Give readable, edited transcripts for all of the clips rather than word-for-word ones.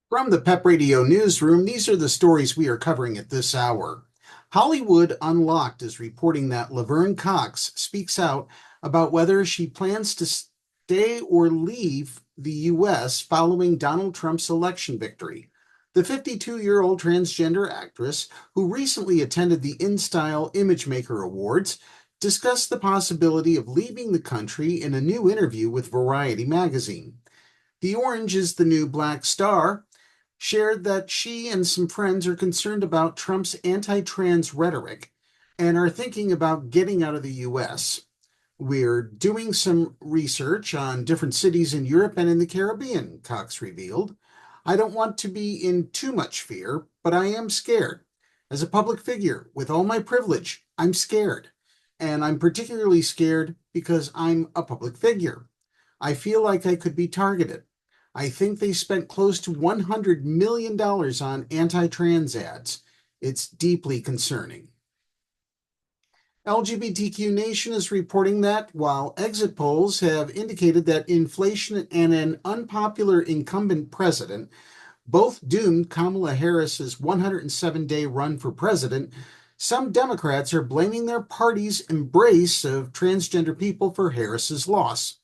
From the Pep Radio Newsroom, these are the stories we are covering at this hour. Hollywood Unlocked is reporting that Laverne Cox speaks out about whether she plans to stay or leave the U.S. following Donald Trump's election victory. The 52-year-old transgender actress, who recently attended the InStyle Imagemaker Awards, discussed the possibility of leaving the country in a new interview with Variety magazine. The Orange is the New Black Star shared that she and some friends are concerned about Trump's anti-trans rhetoric and are thinking about getting out of the US. We're doing some research on different cities in Europe and in the Caribbean, Cox revealed. I don't want to be in too much fear, but I am scared. As a public figure, with all my privilege, I'm scared. And I'm particularly scared because I'm a public figure. I feel like I could be targeted. I think they spent close to $100 million on anti-trans ads. It's deeply concerning. LGBTQ Nation is reporting that while exit polls have indicated that inflation and an unpopular incumbent president both doomed Kamala Harris's 107-day run for president, some Democrats are blaming their party's embrace of transgender people for Harris's loss.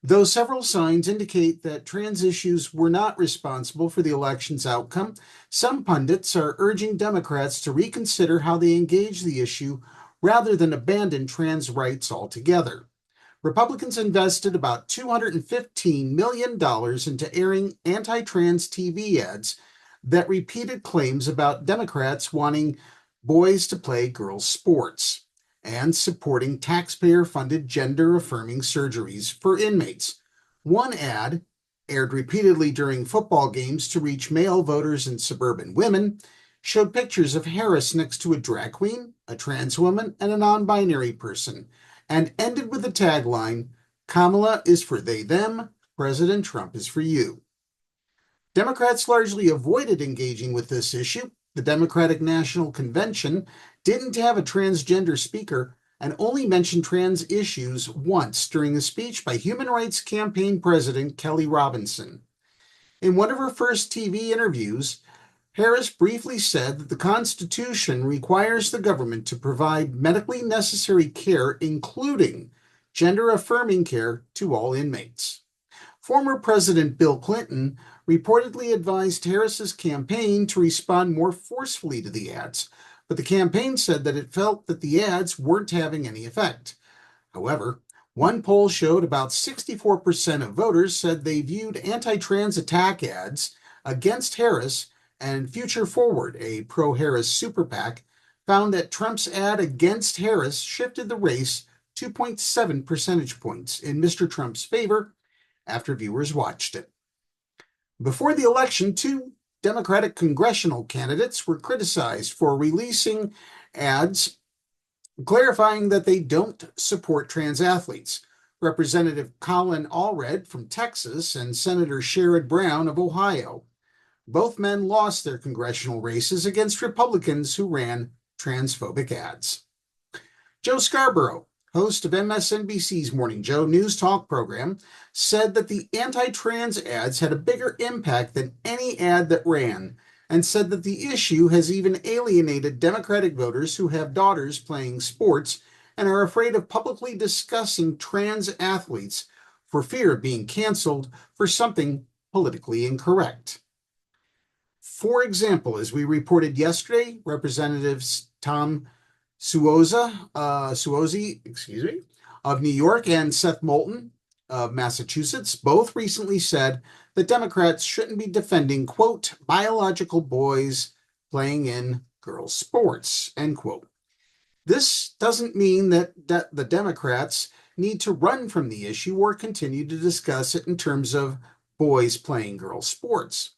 Though several signs indicate that trans issues were not responsible for the election's outcome, some pundits are urging Democrats to reconsider how they engage the issue rather than abandon trans rights altogether. Republicans invested about $215 million into airing anti-trans TV ads that repeated claims about Democrats wanting boys to play girls' sports and supporting taxpayer-funded gender-affirming surgeries for inmates. One ad, aired repeatedly during football games to reach male voters and suburban women, showed pictures of Harris next to a drag queen, a trans woman, and a non-binary person, and ended with the tagline, "Kamala is for they/them, President Trump is for you." Democrats largely avoided engaging with this issue. The Democratic National Convention didn't have a transgender speaker and only mentioned trans issues once during a speech by Human Rights Campaign President Kelly Robinson. In one of her first TV interviews, Harris briefly said that the Constitution requires the government to provide medically necessary care, including gender-affirming care, to all inmates. Former President Bill Clinton reportedly advised Harris's campaign to respond more forcefully to the ads, but the campaign said that it felt that the ads weren't having any effect. However, one poll showed about 64% of voters said they viewed anti-trans attack ads against Harris, and Future Forward, a pro-Harris super PAC, found that Trump's ad against Harris shifted the race 2.7 percentage points in Mr. Trump's favor after viewers watched it. Before the election, two Democratic congressional candidates were criticized for releasing ads clarifying that they don't support trans athletes. Representative Colin Allred from Texas and Senator Sherrod Brown of Ohio. Both men lost their congressional races against Republicans who ran transphobic ads. Joe Scarborough, host of MSNBC's Morning Joe news talk program, said that the anti-trans ads had a bigger impact than any ad that ran, and said that the issue has even alienated Democratic voters who have daughters playing sports and are afraid of publicly discussing trans athletes for fear of being canceled for something politically incorrect. For example, as we reported yesterday, Representatives Tom Suozzi, of New York and Seth Moulton of Massachusetts both recently said that Democrats shouldn't be defending, quote, biological boys playing in girls' sports, end quote. This doesn't mean that the Democrats need to run from the issue or continue to discuss it in terms of boys playing girls' sports.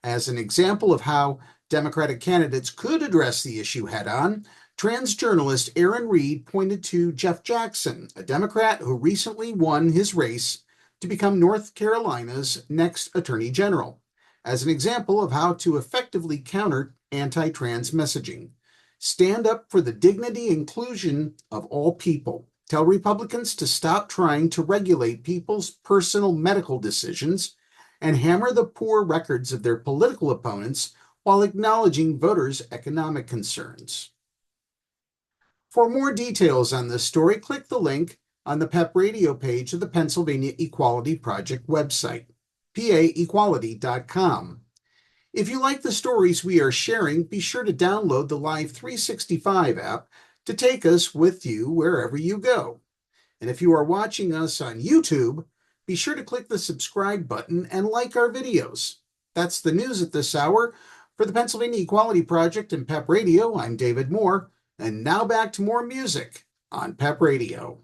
As an example of how Democratic candidates could address the issue head-on, trans journalist Aaron Reed pointed to Jeff Jackson, a Democrat who recently won his race to become North Carolina's next Attorney General, as an example of how to effectively counter anti-trans messaging. Stand up for the dignity and inclusion of all people. Tell Republicans to stop trying to regulate people's personal medical decisions and hammer the poor records of their political opponents while acknowledging voters' economic concerns. For more details on this story, click the link on the PEP Radio page of the Pennsylvania Equality Project website, paequality.com. If you like the stories we are sharing, be sure to download the Live 365 app to take us with you wherever you go. And if you are watching us on YouTube, be sure to click the subscribe button and like our videos. That's the news at this hour. For the Pennsylvania Equality Project and PEP Radio, I'm David Moore. And now back to more music on PEP Radio.